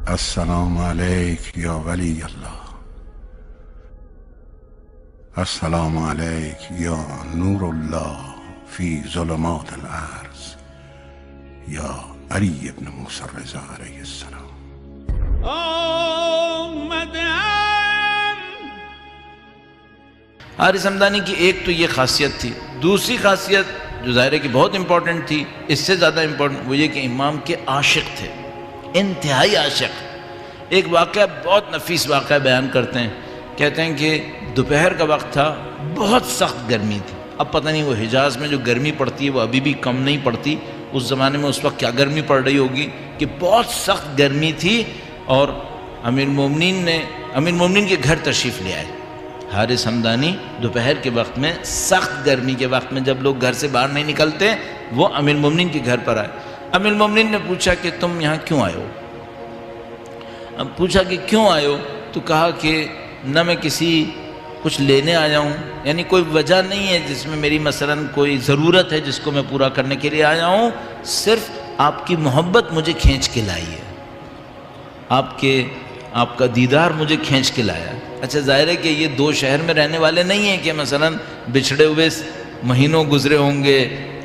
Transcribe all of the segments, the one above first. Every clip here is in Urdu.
السلام علیک یا ولی اللہ، السلام علیک یا نور اللہ فی ظلمات الارض یا علی ابن موسی الرضا علیہ السلام۔ حارث حمدانی کی ایک تو یہ خاصیت تھی، دوسری خاصیت جو ظاہر ہے کہ بہت امپورٹنٹ تھی، اس سے زیادہ امپورٹنٹ وہ یہ کہ امام کے عاشق تھے، انتہائی عاشق۔ ایک واقعہ بہت نفیس واقعہ بیان کرتے ہیں، کہتے ہیں کہ دوپہر کا وقت تھا، بہت سخت گرمی تھی۔ اب پتہ نہیں وہ حجاز میں جو گرمی پڑتی ہے وہ ابھی بھی کم نہیں پڑتی، اس زمانے میں اس وقت کیا گرمی پڑ رہی ہوگی کہ بہت سخت گرمی تھی، اور امیر المومنین کے گھر تشریف لے آئے حارث حمدانی۔ دوپہر کے وقت میں، سخت گرمی کے وقت میں جب لوگ گھر سے باہر نہیں نکلتے، وہ امیر المومنین کے گھر پر آئے۔ امیر المومنین نے پوچھا کہ تم یہاں کیوں آئے ہو؟ اب پوچھا کہ کیوں آئے ہو تو کہا کہ نہ میں کچھ لینے آیا ہوں، یعنی کوئی وجہ نہیں ہے جس میں میری مثلاً کوئی ضرورت ہے جس کو میں پورا کرنے کے لیے آیا ہوں، صرف آپ کی محبت مجھے کھینچ کے لائی ہے، آپ کا دیدار مجھے کھینچ کے لایا ہے۔ اچھا ظاہر ہے کہ یہ دو شہر میں رہنے والے نہیں ہیں کہ مثلاً بچھڑے ہوئے مہینوں گزرے ہوں گے،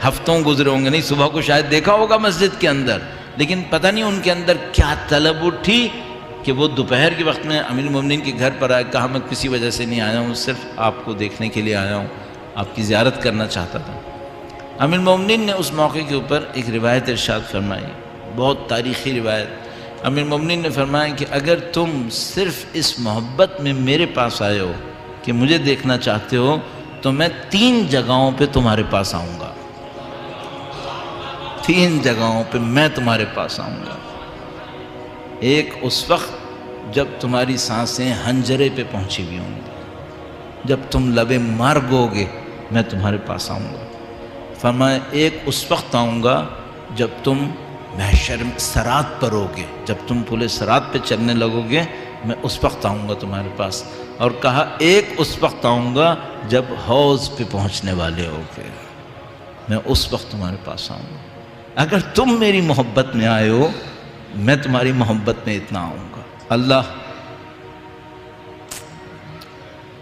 ہفتوں گزرے ہوں گے، نہیں، صبح کو شاید دیکھا ہوگا مسجد کے اندر، لیکن پتہ نہیں ان کے اندر کیا طلب اٹھی کہ وہ دوپہر کے وقت میں امیر المومنین کے گھر پر آئے۔ کہا میں کسی وجہ سے نہیں آیا ہوں، صرف آپ کو دیکھنے کے لیے آیا ہوں، آپ کی زیارت کرنا چاہتا تھا۔ امیر المومنین نے اس موقع کے اوپر ایک روایت ارشاد فرمائی، بہت تاریخی روایت۔ امیر المومنین نے فرمایا کہ اگر تم صرف اس محبت میں میرے پاس آئے ہو کہ مجھے دیکھنا چاہتے ہو تو میں 3 جگہوں پہ تمہارے پاس آؤں گا، 3 جگہوں پہ میں تمہارے پاس آؤں گا۔ ایک اس وقت جب تمہاری سانسیں حنجرے پہ پہنچی ہوئی ہوں گی، جب تم لبے مرگ ہوگے میں تمہارے پاس آؤں گا۔ فرمایا ایک اس وقت آؤں گا جب تم محشر صراط پر ہوگے، جب تم پل صراط پہ چلنے لگو گے میں اس وقت آؤں گا تمہارے پاس۔ اور کہا ایک اس وقت آؤں گا جب حوض پہ پہنچنے والے ہوگے، میں اس وقت تمہارے پاس آؤں گا۔ اگر تم میری محبت میں آئے ہو میں تمہاری محبت میں اتنا آؤں گا۔ اللہ،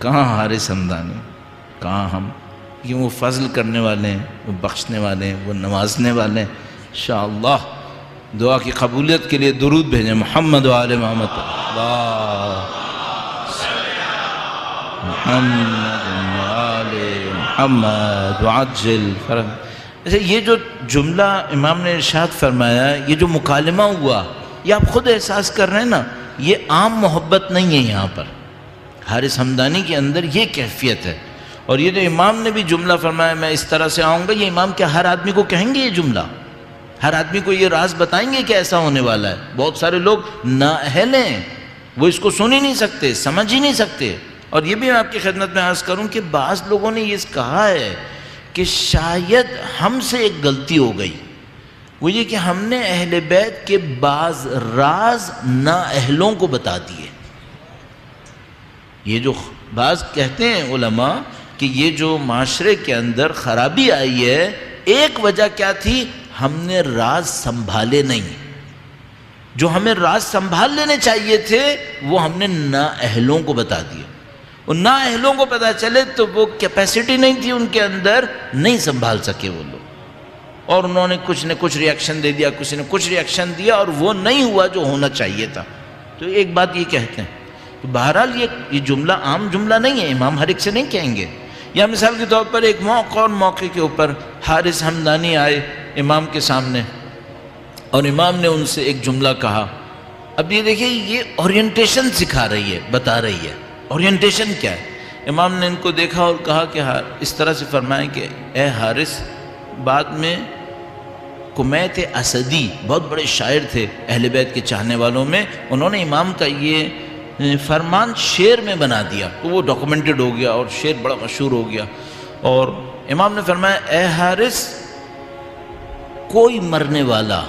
کہاں حارث حمدانی، کہاں ہم، کہ وہ فضل کرنے والے ہیں، وہ بخشنے والے ہیں، وہ نوازنے والے ہیں۔ انشاءاللہ دعا کی قبولیت کے لیے درود بھیجیں، محمد و آل محمد، اللہ محمد و آل محمد وعجل فرج۔ ایسے یہ جو جملہ امام نے ارشاد فرمایا، یہ جو مکالمہ ہوا، یہ آپ خود احساس کر رہے ہیں نا، یہ عام محبت نہیں ہے۔ یہاں پر حارث حمدانی کے اندر یہ کیفیت ہے۔ اور یہ جو امام نے بھی جملہ فرمایا میں اس طرح سے آؤں گا، یہ امام کیا ہر آدمی کو کہیں گے یہ جملہ؟ ہر آدمی کو یہ راز بتائیں گے کہ ایسا ہونے والا ہے؟ بہت سارے لوگ نااہل ہیں، وہ اس کو سن ہی نہیں سکتے، سمجھ ہی نہیں سکتے۔ اور یہ بھی میں آپ کی خدمت میں عرض کروں کہ بعض لوگوں نے یہ کہا ہے کہ شاید ہم سے ایک غلطی ہو گئی، وہ یہ کہ ہم نے اہل بیت کے بعض راز نااہلوں کو بتا دیے۔ یہ جو بعض کہتے ہیں علماء کہ یہ جو معاشرے کے اندر خرابی آئی ہے، ایک وجہ کیا تھی؟ ہم نے راز سنبھالے نہیں، جو ہمیں راز سنبھال لینے چاہیے تھے وہ ہم نے نااہلوں کو بتا دیے۔ ان نااہلوں کو پتہ چلے تو وہ کیپیسٹی نہیں تھی ان کے اندر، نہیں سنبھال سکے وہ لوگ، اور انہوں نے کچھ نہ کچھ ریاکشن دے دیا، کسی نے کچھ ریاکشن دیا، اور وہ نہیں ہوا جو ہونا چاہیے تھا۔ تو ایک بات یہ کہتے ہیں، تو بہرحال یہ جملہ عام جملہ نہیں ہے، امام ہر ایک سے نہیں کہیں گے۔ یا مثال کے طور پر ایک موقع کے اوپر حارث حمدانی آئے امام کے سامنے، اور امام نے ان سے ایک جملہ کہا۔ اب یہ دیکھیں، یہ اورینٹیشن سکھا رہی ہے، بتا رہی ہے اورینٹیشن کیا ہے۔ امام نے ان کو دیکھا اور کہا کہ اس طرح سے فرمایا کہ اے حارث، بعد میں کمیت اسدی بہت بڑے شاعر تھے اہل بیت کے چاہنے والوں میں، انہوں نے امام کا یہ فرمان شعر میں بنا دیا، تو وہ ڈاکومنٹڈ ہو گیا اور شعر بڑا مشہور ہو گیا۔ اور امام نے فرمایا اے حارث، کوئی مرنے والا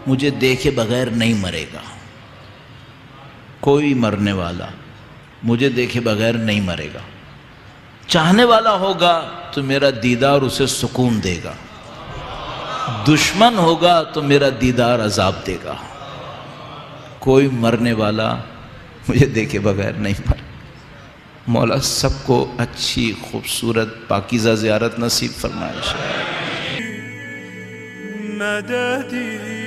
مجھے دیکھے بغیر نہیں مرے گا، کوئی مرنے والا مجھے دیکھے بغیر نہیں مرے گا۔ چاہنے والا ہوگا تو میرا دیدار اسے سکون دے گا، دشمن ہوگا تو میرا دیدار عذاب دے گا۔ کوئی مرنے والا مجھے دیکھے بغیر نہیں مر۔ مولا سب کو اچھی خوبصورت پاکیزہ زیارت نصیب فرمائے۔ مددی